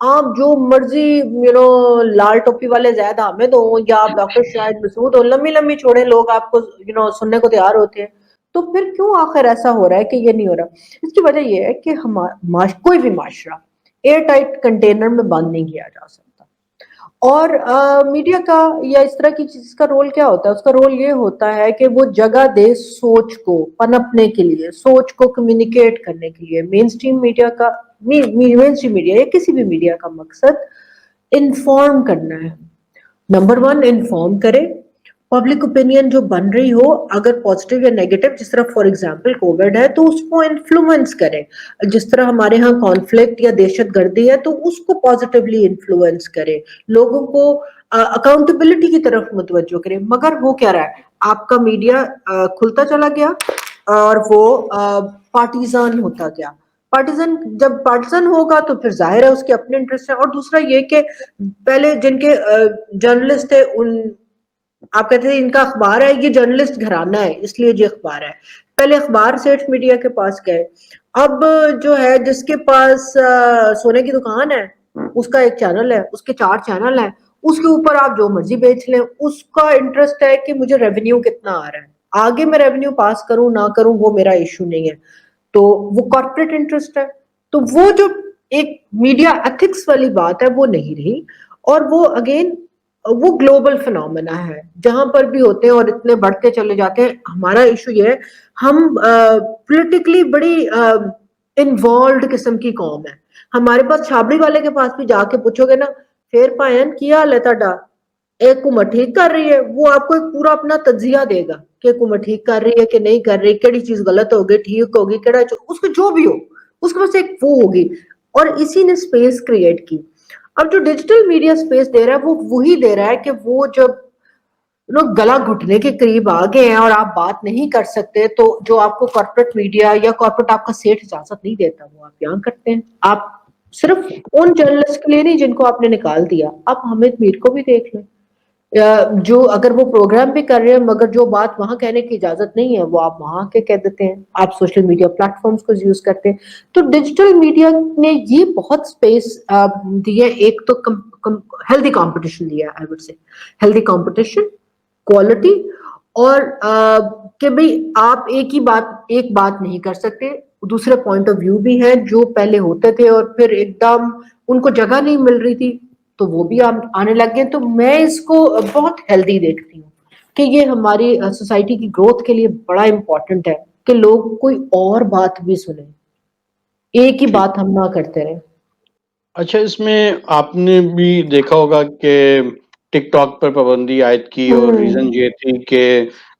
آپ جو مرضی لال ٹوپی والے زید حامد ہوں یا آپ ڈاکٹر شاہد مسعود ہو، لمبی لمبی چھوڑے لوگ آپ کو سننے کو تیار ہوتے ہیں. تو پھر کیوں آخر ایسا ہو رہا ہے کہ یہ نہیں ہو رہا؟ اس کی وجہ یہ ہے کہ کوئی بھی معاشرہ ایئر ٹائٹ کنٹینر میں بند نہیں کیا جا سکتا. اور میڈیا کا یا اس طرح کی چیز کا رول کیا ہوتا ہے؟ اس کا رول یہ ہوتا ہے کہ وہ جگہ دے سوچ کو پنپنے کے لیے، سوچ کو کمیونیکیٹ کرنے کے لیے. مین سٹریم میڈیا یا کسی بھی میڈیا کا مقصد انفارم کرنا ہے. نمبر ون، انفارم کرے. پبلک اوپینین جو بن رہی ہو، اگر پازیٹیو یا نیگیٹو، جس طرح فار ایگزامپل کووڈ ہے تو اس کو انفلوئنس کرے. جس طرح ہمارے ہاں کانفلکٹ یا دہشت گردی ہے تو اس کو پازیٹیولی انفلوئنس کرے، لوگوں کو اکاؤنٹیبلٹی کی طرف متوجہ کرے. مگر وہ کیا رہا ہے، آپ کا میڈیا کھلتا چلا گیا اور وہ پارٹیزان ہوتا گیا. جب پارٹیزن ہوگا تو پھر ظاہر ہے اس کے اپنے انٹرسٹ ہیں. اور دوسرا یہ کہ پہلے جن کے جرنلسٹ تھے، آپ کہتے ہیں ان کا اخبار ہے، یہ جرنلسٹ گھرانہ ہے اس لیے یہ اخبار ہے. پہلے اخبار سیٹھ میڈیا کے پاس گئے. اب جو ہے جس کے پاس سونے کی دکان ہے اس کا ایک چینل ہے، اس کے 4 چینل ہیں، اس کے اوپر آپ جو مرضی بیچ لیں. اس کا انٹرسٹ ہے کہ مجھے ریونیو کتنا آ رہا ہے، آگے میں ریونیو پاس کروں نہ کروں وہ میرا ایشو نہیں ہے. تو وہ کارپوریٹ انٹرسٹ ہے. تو وہ جو ایک میڈیا ایتھکس والی بات ہے وہ نہیں رہی. اور وہ اگین وہ گلوبل فنومینا ہے، جہاں پر بھی ہوتے ہیں اور اتنے بڑھتے چلے جاتے ہیں. ہمارا ایشو یہ ہے، ہم پولیٹیکلی بڑی انوالوڈ قسم کی قوم ہے. ہمارے پاس چھابڑی والے کے پاس بھی جا کے پوچھو گے نا، پھر پائن کیا حال ہے تہاڈا، ایک حکومت ٹھیک کر رہی ہے، وہ آپ کو ایک پورا اپنا تجزیہ دے گا کہ حکومت ٹھیک کر رہی ہے کہ نہیں کر رہی، کیڑی چیز غلط ہوگی ٹھیک ہوگی، کیڑا اس کو جو بھی ہو اس کے پاس ایک وہ ہوگی. اور اسی نے سپیس کریٹ کی. اب جو ڈیجیٹل میڈیا سپیس دے رہا ہے وہ وہی دے رہا ہے کہ وہ جب لوگ گلا گھٹنے کے قریب آ گئے ہیں اور آپ بات نہیں کر سکتے تو جو آپ کو کارپوریٹ میڈیا یا کارپوریٹ آپ کا سیٹ اجازت نہیں دیتا وہ آپ یہاں کرتے ہیں. آپ صرف ان جرنلسٹ کے لیے نہیں جن کو آپ نے نکال دیا، آپ حامد میر کو بھی دیکھ لیں، جو اگر وہ پروگرام بھی کر رہے ہیں مگر جو بات وہاں کہنے کی اجازت نہیں ہے وہ آپ وہاں کے کہہ دیتے ہیں. آپ سوشل میڈیا پلیٹ فارمز کو یوز کرتے ہیں. تو ڈیجیٹل میڈیا نے یہ بہت سپیس دی ہے. ایک تو ہیلدی کمپٹیشن دیا ہے، I would say healthy competition, quality, اور کہ بھئی آپ ایک بات نہیں کر سکتے. دوسرے پوائنٹ آف ویو بھی ہیں جو پہلے ہوتے تھے اور پھر ایک دم ان کو جگہ نہیں مل رہی تھی تو وہ بھی آنے لگ گئے. تو میں اس کو بہت ہیلدی دیکھتی ہوں کہ یہ ہماری سوسائٹی کی گروتھ کے لیے بڑا امپورٹنٹ ہے کہ لوگ کوئی اور بات بھی سنیں، ایک ہی ٹھیک. بات ہم نہ کرتے رہیں. اچھا، اس میں آپ نے بھی دیکھا ہوگا کہ ٹک ٹاک پر پابندی عائد کی اور ریزن یہ تھی کہ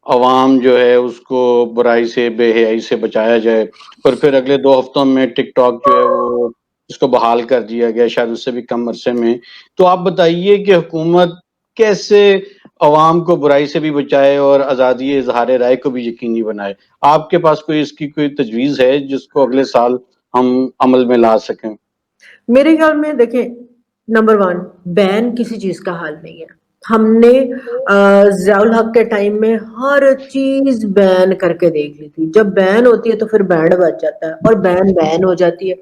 عوام جو ہے اس کو برائی سے، بے حیائی سے بچایا جائے. اور پھر اگلے 2 ہفتوں میں ٹک ٹاک جو ہے وہ اس کو بحال کر دیا گیا، شاید اس سے بھی کم عرصے میں. تو آپ بتائیے کہ حکومت کیسے عوام کو برائی سے بھی بچائے اور آزادی اظہار رائے کو بھی یقینی بنائے؟ آپ کے پاس اس کی کوئی تجویز ہے جس کو اگلے سال ہم عمل میں لا سکیں؟ میرے خیال میں دیکھیں، نمبر 1، بین کسی چیز کا حل نہیں ہے. ہم نے ضیاء الحق کے ٹائم میں ہر چیز بین کر کے دیکھ لی تھی. جب بین ہوتی ہے تو پھر بینڈ بج جاتا ہے اور بین ہو جاتی ہے.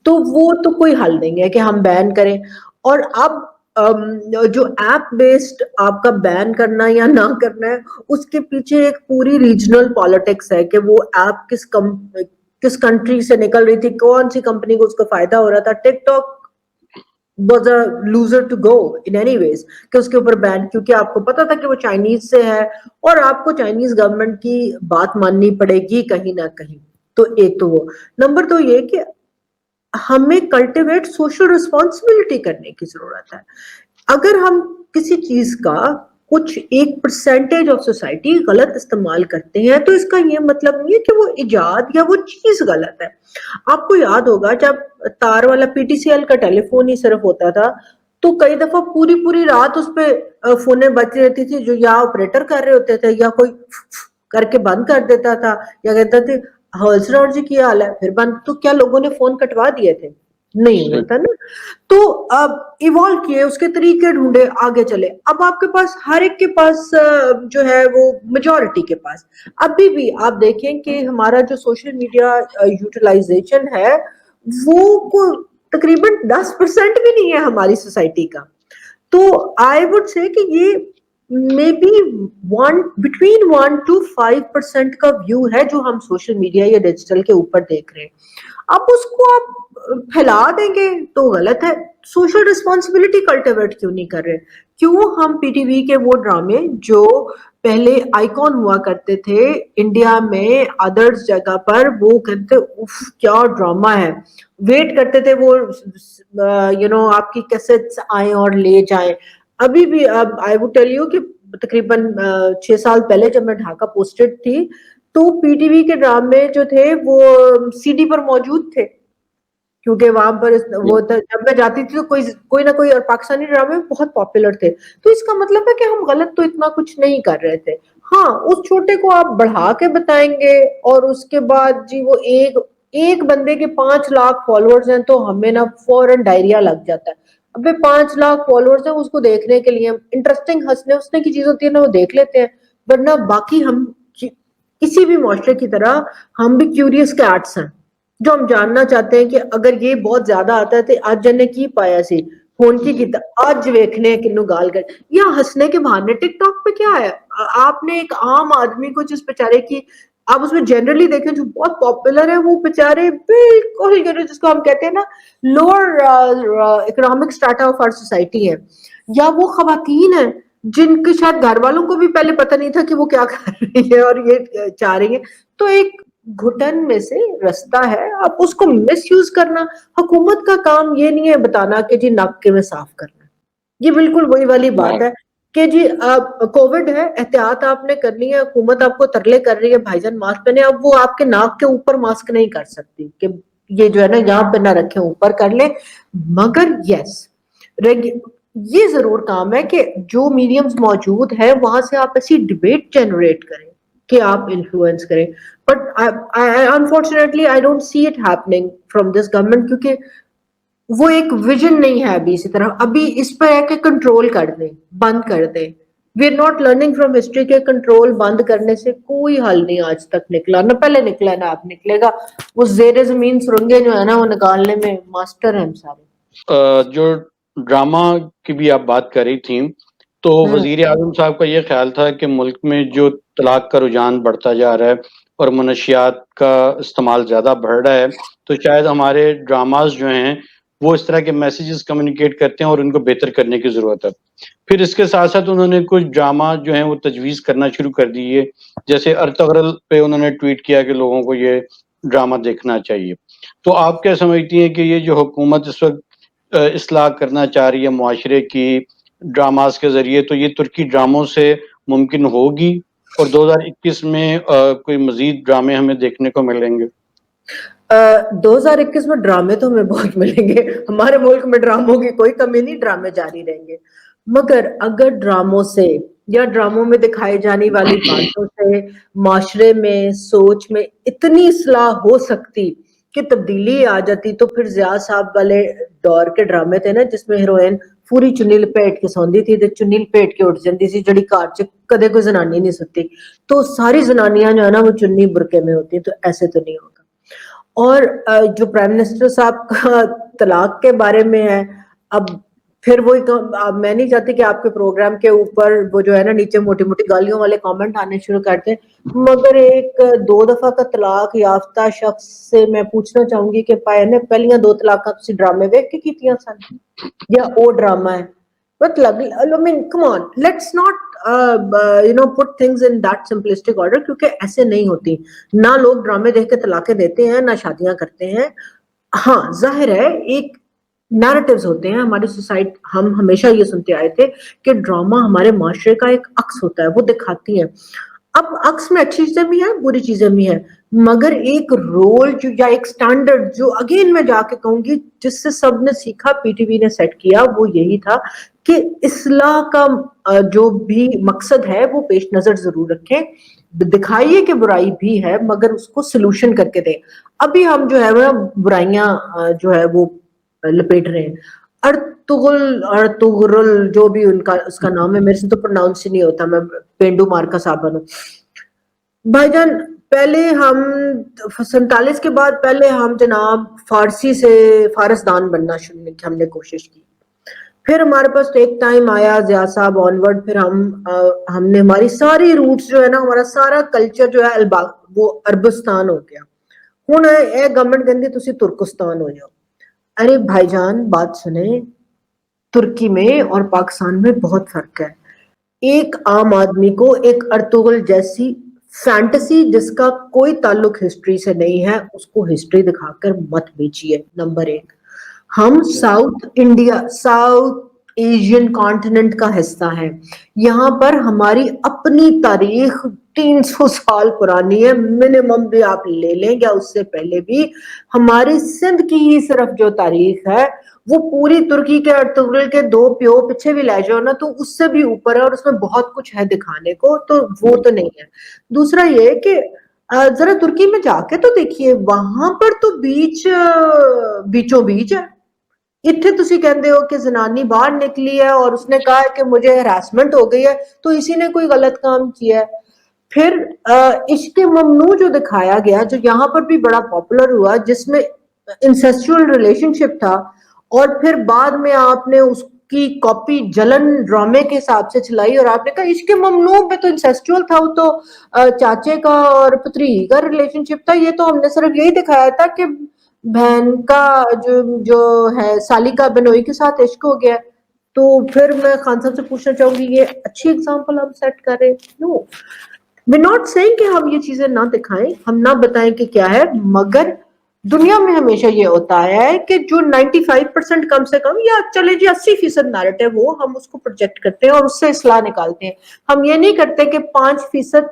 تو وہ تو کوئی حل نہیں ہے کہ ہم بین کریں. اور اب جو ایپ بیسڈ آپ کا بین کرنا یا نہ کرنا ہے اس کے پیچھے ایک پوری ریجنل پالیٹکس ہے کہ وہ ایپ کس کنٹری سے نکل رہی تھی، کون سی کمپنی کو اس کا فائدہ ہو رہا تھا. TikTok was a loser to go in anyways کہ اس کے اوپر بین، کیونکہ آپ کو پتا تھا کہ وہ چائنیز سے ہے اور آپ کو چائنیز گورنمنٹ کی بات ماننی پڑے گی کہیں نہ کہیں. تو ایک تو وہ. نمبر 2 یہ کہ ہمیں کلٹیویٹ سوشل رسپانسبلٹی کرنے کی ضرورت ہے. اگر ہم کسی چیز کا کچھ 1% آف سوسائٹی غلط استعمال کرتے ہیں تو اس کا یہ مطلب نہیں ہے کہ وہ ایجاد یا وہ چیز غلط ہے. آپ کو یاد ہوگا جب تار والا پی ٹی سی ایل کا ٹیلی فون ہی صرف ہوتا تھا تو کئی دفعہ پوری رات اس پہ فونیں بچ رہتی تھی جو یا آپریٹر کر رہے ہوتے تھے یا کوئی کر کے بند کر دیتا تھا یا کہتا تھے ہولسر جی کی حال ہے پھر بند. تو کیا لوگوں نے فون کٹوا دیے تھے؟ نہیں ہوا تھا نا. تو اب ایوالو کیے، اس کے طریقے ڈھونڈے، آگے چلے. اب آپ کے پاس ہر ایک کے پاس جو ہے وہ میجورٹی کے پاس ابھی بھی آپ دیکھیں کہ ہمارا جو سوشل میڈیا یوٹیلائزیشن ہے وہ تقریباً 10% بھی نہیں ہے ہماری سوسائٹی کا. تو آئی وڈ سے کہ یہ مے بی بٹوین 1 to 5% کا ویو ہے جو ہم سوشل میڈیا یا ڈیجیٹل کے اوپر دیکھ رہے ہیں. اب اس کو آپ پھیلا دیں گے تو غلط ہے. سوشل ریسپانسبلٹی کلٹیویٹ کیوں نہیں کر رہے؟ کیوں ہم پی ٹی وی کے وہ ڈرامے جو پہلے آئیکن ہوا کرتے تھے انڈیا میں ادرس جگہ پر, وہ کہتے اف کیا ڈراما ہے, ویٹ کرتے تھے وہ آپ کی کیسٹس آئیں اور لے جائیں. ابھی بھی اب آئی وڈ ٹیل یو کہ تقریباً 6 سال پہلے جب میں ڈھاکہ پوسٹڈ تھی تو پی ٹی وی کے ڈرامے جو تھے وہ سی ڈی پر موجود تھے, کیونکہ وہاں پر وہ جب میں جاتی تھی تو کوئی نہ کوئی, اور پاکستانی ڈرامے بہت پاپولر تھے. تو اس کا مطلب ہے کہ ہم غلط تو اتنا کچھ نہیں کر رہے تھے. ہاں اس چھوٹے کو آپ بڑھا کے بتائیں گے اور اس کے بعد جی وہ ایک بندے کے 5 لاکھ فالوورز ہیں تو ہمیں نا فوراً ڈائریا لگ جاتا ہے. ابھی 5 لاکھ فالوورز ہیں, اس کو دیکھنے کے لیے انٹرسٹنگ ہنسنے اسنے کی چیز ہوتی ہے نا, وہ دیکھ لیتے ہیں. ورنہ باقی ہم کسی بھی معاشرے کی طرح ہم بھی کیوریس کیٹس ہیں جو ہم جاننا چاہتے ہیں کہ اگر یہ بہت زیادہ آتا ہے تو آج جنے کی پایا سی فون کی آج ویکھنے کنو گال کر, یا ہنسنے کے بہانے ٹک ٹاک پہ کیا ہے. آپ نے ایک عام آدمی کو جس بیچارے کی آپ اس میں جنرلی دیکھیں جو بہت پاپولر ہے, وہ بیچارے بالکل جس کو ہم کہتے ہیں نا lower economic strata of our society ہے, یا وہ خواتین ہیں جن کے شاید گھر والوں کو بھی پہلے پتہ نہیں تھا کہ وہ کیا کر رہی ہے اور یہ چاہ رہی ہے. تو ایک گھٹن میں سے رستہ ہے, آپ اس کو مس یوز کرنا. حکومت کا کام یہ نہیں ہے بتانا کہ جی ناکے میں صاف کرنا, یہ بالکل وہی والی بات ہے کہ جی کووڈ ہے احتیاط آپ نے کرنی ہے, حکومت آپ کو ترلے کر رہی ہے بھائی جان ماسک پہنے, اب وہ آپ کے ناک کے اوپر ماسک نہیں کر سکتی کہ یہ جو ہے نا یہاں پہ نہ رکھیں اوپر کر لیں. مگر یس یہ ضرور کام ہے کہ جو میڈیمز موجود ہے وہاں سے آپ ایسی ڈبیٹ جنریٹ کریں کہ آپ انفلوئنس کریں. But unfortunately I don't see it happening from this government, کیونکہ وہ ایک ویژن نہیں ہے ابھی اسی طرح. ابھی اس پہ ہے کہ کنٹرول کر دیں, بند کر دیں. We are not learning from history کے کنٹرول بند کرنے سے کوئی حل نہیں آج تک نکلا, نہ پہلے نکلا نہ اب نکلے گا. وہ زیر زمین سرنگیں جو ہے نا وہ نکالنے میں ماسٹر ہیں ہم سارے. جو ڈرامہ کی بھی آپ بات کر رہی تھیں تو وزیر اعظم صاحب کا یہ خیال تھا کہ ملک میں جو طلاق کا رجحان بڑھتا جا رہا ہے اور منشیات کا استعمال زیادہ بڑھ رہا ہے, تو شاید ہمارے ڈراماز جو ہیں وہ اس طرح کے میسیجز کمیونیکیٹ کرتے ہیں اور ان کو بہتر کرنے کی ضرورت ہے. پھر اس کے ساتھ ساتھ انہوں نے کچھ ڈرامہ جو ہیں وہ تجویز کرنا شروع کر دیے, جیسے ارطغرل پہ انہوں نے ٹویٹ کیا کہ لوگوں کو یہ ڈرامہ دیکھنا چاہیے. تو آپ کیا سمجھتی ہیں کہ یہ جو حکومت اس وقت اصلاح کرنا چاہ رہی ہے معاشرے کی ڈراماز کے ذریعے, تو یہ ترکی ڈراموں سے ممکن ہوگی اور 2021 میں کوئی مزید ڈرامے ہمیں دیکھنے کو ملیں گے؟ 2021 میں ڈرامے تو ہمیں بہت ملیں گے, ہمارے ملک میں ڈراموں کی کوئی کمی نہیں, ڈرامے جاری رہیں گے. مگر اگر ڈراموں سے یا ڈراموں میں دکھائی جانے والی باتوں سے معاشرے میں سوچ میں اتنی اصلاح ہو سکتی کہ تبدیلی آ جاتی, تو پھر ضیاء صاحب والے دور کے ڈرامے تھے نا جس میں ہیروئن پوری چنی لپیٹ کے سوندی تھی, چنی لپیٹ کے اٹھ جاتی سی جڑی کار چ کدے کوئی زنانی نہیں ستی, تو ساری زنانیاں جو ہے نا وہ چنی برقے میں ہوتی, تو ایسے تو نہیں ہوگا. اور جو پرائم منسٹر صاحب کا طلاق کے بارے میں ہے, اب پھر وہی میں نہیں چاہتی کہ آپ کے پروگرام کے اوپر وہ جو ہے نا نیچے موٹی موٹی گالیوں والے کامنٹ آنے شروع کرتے ہیں, مگر ایک 2 دفعہ کا طلاق یافتہ شخص سے میں پوچھنا چاہوں گی کہ پائے نے پہلیاں 2 طلاق تسی ڈرامے ویکھ کے کیتیاں سن یا او ڈرامہ ہے. But I mean, come on, let's not put things in that simplistic order, کیونکہ ایسے نہیں ہوتی. نہ لوگ ڈرامے دیکھ کے طلاقیں دیتے ہیں نہ شادیاں کرتے ہیں. ہاں ظاہر ہے ایک نیریٹیوز ہوتے ہیں ہماری سوسائٹی, ہم ہمیشہ یہ سنتے آئے تھے کہ ڈرامہ ہمارے معاشرے کا ایک عکس ہوتا ہے, وہ دکھاتی ہیں. اب عکس میں اچھی چیزیں بھی ہیں بری چیزیں بھی ہیں, مگر ایک رول جو یا ایک سٹینڈرڈ جو اگین میں جا کے کہوں گی جس سے سب نے سیکھا پی ٹی وی نے سیٹ کیا, وہ یہی تھا کہ اصلاح کا جو بھی مقصد ہے وہ پیش نظر ضرور رکھیں, دکھائیے کہ برائی بھی ہے مگر اس کو سلوشن کر کے دیں. ابھی ہم جو ہے وہ برائیاں جو ہے وہ لپیٹ رہے ہیں. ارطغرل جو بھی ان کا اس کا نام ہے, میرے سے تو پروناؤنس ہی نہیں ہوتا, میں پینڈو مارکا صاحب ہوں. بھائی جان پہلے ہم 47 کے بعد پہلے ہم جناب فارسی سے فارسدان بننا ہم نے کوشش کی. پھر ہمارے پاس ایک ٹائم آیا ضیاء صاحب آنورڈ, پھر ہم نے ہماری ساری روٹس جو ہے نا, ہمارا سارا کلچر جو ہے وہ عربستان ہو گیا. ہوں اے گورنمنٹ کہندی تسی ترکستان ہو جاؤ. ارے بھائی جان بات سنیں, ترکی میں اور پاکستان میں بہت فرق ہے. ایک عام آدمی کو ایک ارطغرل جیسی فینٹسی جس کا کوئی تعلق ہسٹری سے نہیں ہے, اس کو ہسٹری دکھا کر مت بیچیے. نمبر ایک, ہم south India, south Asian continent کا حصہ ہے. یہاں پر ہماری اپنی تاریخ 300 سال پرانی ہے منیمم, بھی آپ لے لیں یا اس سے پہلے بھی. ہماری سندھ کی ہی صرف جو تاریخ ہے وہ پوری ترکی کے ارطغرل کے 2 پیو پیچھے بھی لے جاؤ نا تو اس سے بھی اوپر ہے, اور اس میں بہت کچھ ہے دکھانے کو, تو وہ تو نہیں ہے. دوسرا یہ کہ ذرا ترکی میں جا کے تو دیکھیے, وہاں پر تو بیچوں بیچ ہے. اتنے تسی کہندے ہو کہ زنانی باہر نکلی ہے اور اس نے کہا ہے کہ مجھے ہراسمنٹ ہو گئی ہے, تو اسی نے کوئی غلط کام کیا ہے. پھر عشق ممنوع جو دکھایا گیا, جو یہاں پر بھی بڑا پاپولر ہوا, جس میں انسیسچوئل ریلیشن شپ تھا, اور پھر بعد میں آپ نے اس کی کاپی جلن ڈرامے کے حساب سے چلائی, اور آپ نے کہا عشق ممنوع میں تو انسیسچوئل تھا, وہ تو چاچے کا اور پتری کا ریلیشن شپ تھا. یہ تو ہم نے صرف یہی دکھایا تھا کہ بہن کا جو ہے سالی کا بنوئی کے ساتھ عشق ہو گیا. تو پھر میں خان صاحب سے پوچھنا چاہوں گی, یہ اچھی اگزامپل ہم سیٹ کر رہے؟ نو, وی ناٹ سیئنگ کہ ہم یہ چیزیں نہ دکھائیں, ہم نہ بتائیں کہ کیا ہے, مگر دنیا میں ہمیشہ یہ ہوتا ہے کہ جو 95% کم سے کم, یا چلے جی 80% نیریٹو وہ ہم اس کو پروجیکٹ کرتے ہیں اور اس سے اصلاح نکالتے ہیں. ہم یہ نہیں کرتے کہ 5%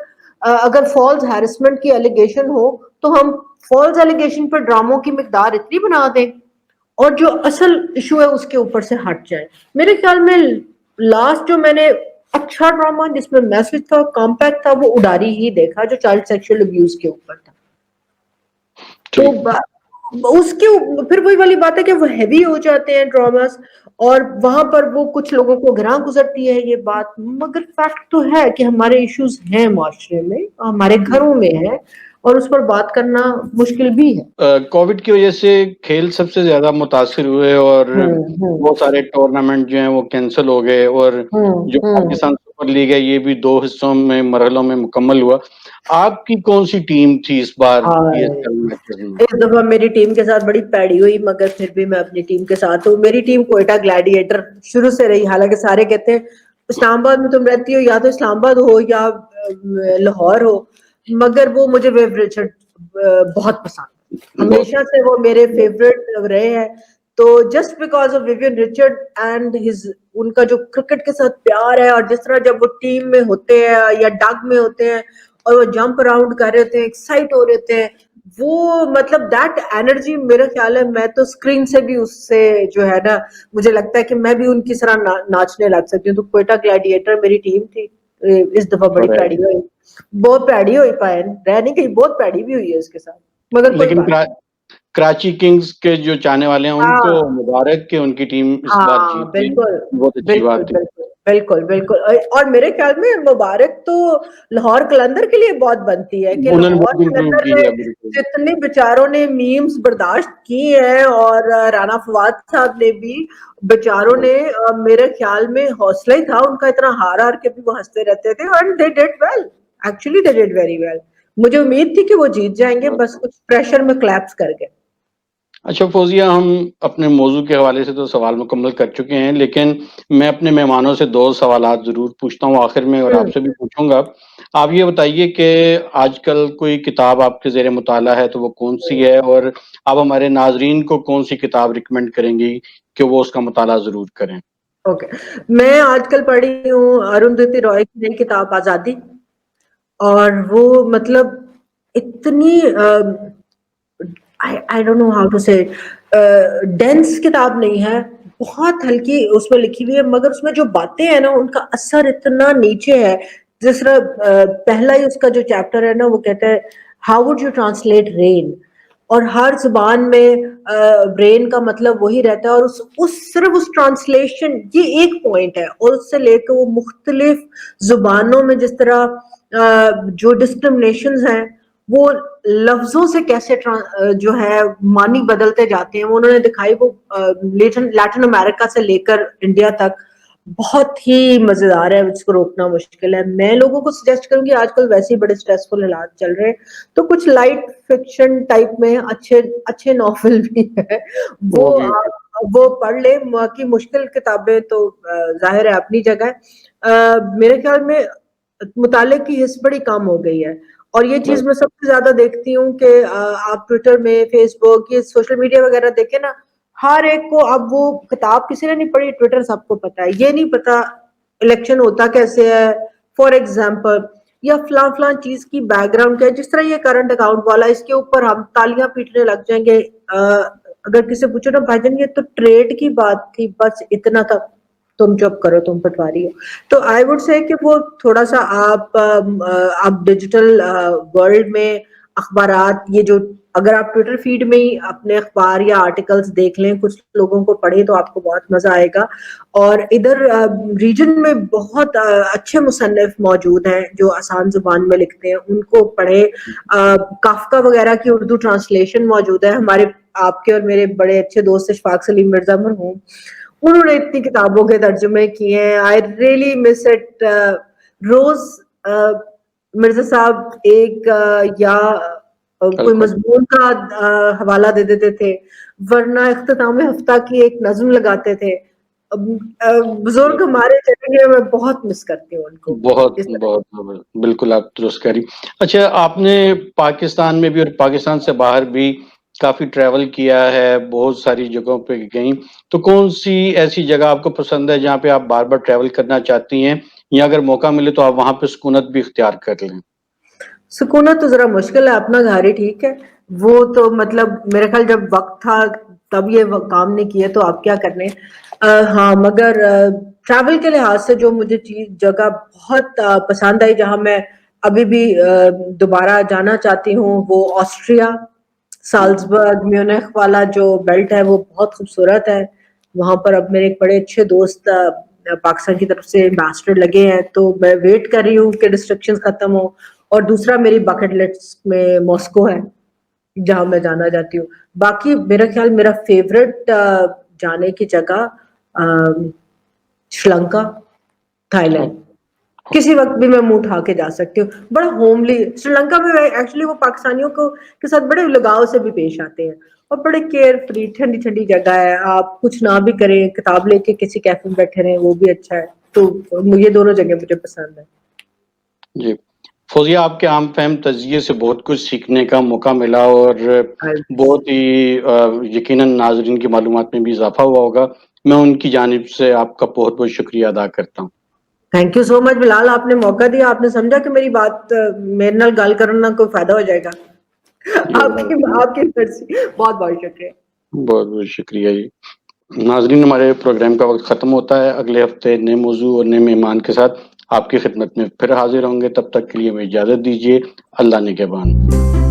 اگر فالس ہیرسمنٹ کی ایلیگیشن ہو تو ہم فالس ایلیگیشن پر ڈراموں کی مقدار اتنی بنا دیں اور جو اصل ایشو ہے اس کے اوپر سے ہٹ جائے. میرے خیال میں لاسٹ جو میں نے اچھا ڈرامہ جس میں میسج تھا, کمپیکٹ تھا, وہ اڈاری ہی دیکھا, جو چائلڈ سیکشل ابیوز کے اوپر تھا. تو اس کے پھر وہی والی بات ہے کہ وہ ہیوی ہو جاتے ہیں ڈراماز, اور وہاں پر وہ کچھ لوگوں کو گراں گزرتی ہے یہ بات, مگر فیکٹ تو ہے کہ ہمارے ایشوز ہیں معاشرے میں, ہمارے گھروں میں ہیں, اور اس پر بات کرنا مشکل بھی ہے. کووڈ کی وجہ سے کھیل سب سے زیادہ متاثر ہوئے, اور بہت سارے ٹورنامنٹ جو ہیں وہ کینسل ہو گئے, اور جو پاکستان سپر لیگ ہے یہ بھی 2 حصوں میں مرحلوں میں مکمل ہوا. آپ کی کون سی ٹیم تھی اس بار یہ میچز میں؟ اس دفعہ میری ٹیم کے ساتھ بڑی پیڑی ہوئی, مگر پھر بھی میں اپنی ٹیم کے ساتھ ہوں. میری ٹیم کوئٹہ گلیڈیٹر شروع سے رہی, حالانکہ سارے کہتے ہیں اسلام آباد میں تم رہتی ہو, یا تو اسلام آباد ہو یا لاہور ہو, مگر وہ مجھے ویو رچرڈ بہت پسند, ہمیشہ سے وہ میرے فیورٹ رہے ہیں. تو just because of Vivian Richard and ان کا جو کرکٹ کے ساتھ پیار ہے, اور جس طرح جب وہ ٹیم میں ہوتے ہیں یا ڈگ میں ہوتے ہیں اور وہ جمپ اراؤنڈ کر رہے ہوتے ہیں, ایکسائٹ ہو رہے ہوتے ہیں, وہ مطلب دیٹ انرجی, میرا خیال ہے میں تو اسکرین سے بھی اس سے جو ہے نا, مجھے لگتا ہے کہ میں بھی ان کی طرح ناچنے لگ سکتی ہوں. تو کوئٹہ گلیڈیٹر میری ٹیم تھی. اس دفعہ بڑی پیڑی ہوئی, بہت پیڑی ہوئی, پائے رہ نہیں گئی, بہت پیڑی بھی ہوئی ہے اس کے ساتھ, مگر کوئی لیکن بات. کراچی کنگز کے جو چاہنے والے ہیں ان کو مبارک کہ ان کی ٹیم اس بار ہاں جیت گئی, بالکل بہت اچھی بالکل بات ہے. بالکل بالکل بالکل. اور میرے خیال میں مبارک تو لاہور قلندر کے لیے بہت بنتی ہے کہ انہوں نے لاہور بہت امپروو قلندر کی میں ہے, بالکل. جتنے بیچاروں نے میمز برداشت کی ہیں, اور رانا فواد صاحب نے بھی, بیچاروں نے میرے خیال میں حوصلہ ہی تھا ان کا, اتنا ہار ہار کے بھی وہ ہنستے رہتے تھے, and they did well, actually they did very well. مجھے امید تھی کہ وہ جیت جائیں گے, بس کچھ پریشر میں کلیپس کر گئے. اچھا فوزیہ, ہم اپنے موضوع کے حوالے سے تو سوال مکمل کر چکے ہیں, لیکن میں اپنے مہمانوں سے 2 سوالات ضرور پوچھتا ہوں آخر میں, اور آپ سے بھی پوچھوں گا. آپ یہ بتائیے کہ آج کل کوئی کتاب آپ کے زیر مطالعہ ہے تو وہ کون سی ہے, اور آپ ہمارے ناظرین کو کون سی کتاب ریکمینڈ کریں گی کہ وہ اس کا مطالعہ ضرور کریں؟ اوکے, میں آج کل پڑھی ہوں اروندھتی رائے کی نئی کتاب آزادی, اور وہ مطلب اتنی I don't know how to say ڈینس کتاب نہیں ہے, بہت ہلکی اس میں لکھی ہوئی ہے, مگر اس میں جو باتیں ہیں نا ان کا اثر اتنا نیچے ہے. جس طرح پہلا ہی اس کا جو چیپٹر ہے نا وہ کہتا ہے ہاؤ وڈ یو ٹرانسلیٹ رین, اور ہر زبان میں برین کا مطلب وہی رہتا ہے, اور صرف اس ٹرانسلیشن یہ ایک پوائنٹ ہے, اور اس سے لے کے وہ مختلف زبانوں میں جس طرح جو ڈسکرمنیشنز ہیں وہ لفظوں سے کیسے جو ہے معنی بدلتے جاتے ہیں وہ انہوں نے دکھائی. وہ لیٹن امریکہ سے لے کر انڈیا تک بہت ہی مزیدار ہے, اس کو روکنا مشکل ہے. میں لوگوں کو سجیسٹ کروں گی, آج کل ویسے ہی بڑے اسٹریسفل حالات چل رہے ہیں, تو کچھ لائٹ فکشن ٹائپ میں اچھے ناول بھی ہے وہ پڑھ لے. باقی مشکل کتابیں تو ظاہر ہے اپنی جگہ. میرے خیال میں مطالعے کی حص بڑی کم ہو گئی ہے, اور یہ چیز میں سب سے زیادہ دیکھتی ہوں کہ آپ ٹویٹر میں, فیس بک, یہ سوشل میڈیا وغیرہ دیکھیں نا, ہر ایک کو اب وہ کتاب کسی نے نہیں پڑھی, ٹویٹر سب کو پتا ہے. یہ نہیں پتا الیکشن ہوتا کیسے ہے فار ایگزامپل, یا فلاں چیز کی بیک گراؤنڈ کیا ہے. جس طرح یہ کرنٹ اکاؤنٹ والا, اس کے اوپر ہم تالیاں پیٹنے لگ جائیں گے. اگر کسی سے پوچھو نا بھائی جان یہ تو ٹریڈ کی بات تھی, بس اتنا تھا, تم چپ کرو, تم پٹواری ہو. تو آئی وڈ سے کہ وہ تھوڑا سا آپ ڈیجیٹل ورلڈ میں اخبارات, یہ جو اگر آپ ٹویٹر فیڈ میں ہی اپنے اخبار یا آرٹیکلز دیکھ لیں, کچھ لوگوں کو پڑھیں تو آپ کو بہت مزہ آئے گا. اور ادھر ریجن میں بہت اچھے مصنف موجود ہیں جو آسان زبان میں لکھتے ہیں, ان کو پڑھے. کافکا وغیرہ کی اردو ٹرانسلیشن موجود ہے. ہمارے آپ کے اور میرے بڑے اچھے دوست اشفاق سلیم مرزا مرحوم, انہوں نے اتنی کتابوں کے ترجمے کیے ہیں. I really miss it. روز مرزا صاحب ایک یا کوئی مضمون کا حوالہ دے دیتے تھے, ورنہ اختتام ہفتہ کی ایک نظم لگاتے تھے. بزرگ ہمارے چلے گئے, میں بہت مس کرتی ہوں ان کو. بہت بالکل آپ درست کہہ رہی. اچھا, آپ نے پاکستان میں بھی اور پاکستان سے باہر بھی کافی ٹریول کیا ہے, بہت ساری جگہوں پہ گئیں, تو کون سی ایسی جگہ آپ کو پسند ہے جہاں پہ آپ بار بار ٹریول کرنا چاہتی ہیں, یا اگر موقع ملے تو آپ وہاں پہ سکونت بھی اختیار کر لیں؟ سکونت تو ذرا مشکل ہے, اپنا گھر ہی ٹھیک ہے. وہ تو مطلب میرے خیال جب وقت تھا تب یہ کام نہیں کیے تو آپ کیا کرنے. ہاں, مگر ٹریول کے لحاظ سے جو مجھے جگہ بہت پسند آئی, جہاں میں ابھی بھی دوبارہ جانا چاہتی ہوں, وہ آسٹریا, سالزبرگ, میونخ والا جو بیلٹ ہے وہ بہت خوبصورت ہے. وہاں پر اب میرے ایک بڑے اچھے دوست پاکستان کی طرف سے ایمبیسڈر لگے ہیں, تو میں ویٹ کر رہی ہوں کہ ریسٹرکشن ختم ہو. اور دوسرا میری بکٹ لسٹ میں ماسکو ہے جہاں میں جانا چاہتی ہوں. باقی میرا خیال میرا فیوریٹ جانے کی جگہ شری لنکا, تھائی لینڈ. کسی وقت بھی میں منہ اٹھا کے جا سکتی ہوں. بڑا ہوملی سری لنکا میں ایکچولی وہ پاکستانیوں کے ساتھ بڑے لگاؤ سے بھی پیش آتے ہیں, اور بڑے کیئر فری, ٹھنڈی ٹھنڈی جگہ ہے. آپ کچھ نہ بھی کریں, کتاب لے کے کسی کیفے میں بیٹھے رہیں, وہ بھی اچھا ہے. تو یہ دونوں جگہ مجھے پسند ہے. جی فوزیہ, آپ کے عام فہم تجزیے سے بہت کچھ سیکھنے کا موقع ملا, اور بہت ہی یقیناً ناظرین کی معلومات میں بھی اضافہ ہوا ہوگا. میں ان کی جانب سے آپ کا بہت بہت شکریہ ادا کرتا ہوں. تھینک یو سو مچ بلال, آپ نے موقع دیا, آپ نے سمجھا کہ میری بات میرے نال گل کرنا کوئی فائدہ ہو جائے گا. آپ کی بہت بہت شکریہ. بہت بہت شکریہ جی. ناظرین, ہمارے پروگرام کا وقت ختم ہوتا ہے. اگلے ہفتے نئے موضوع اور نئے مہمان کے ساتھ آپ کی خدمت میں پھر حاضر ہوں گے. تب تک کے لیے ہمیں اجازت دیجیے. اللہ نگہبان.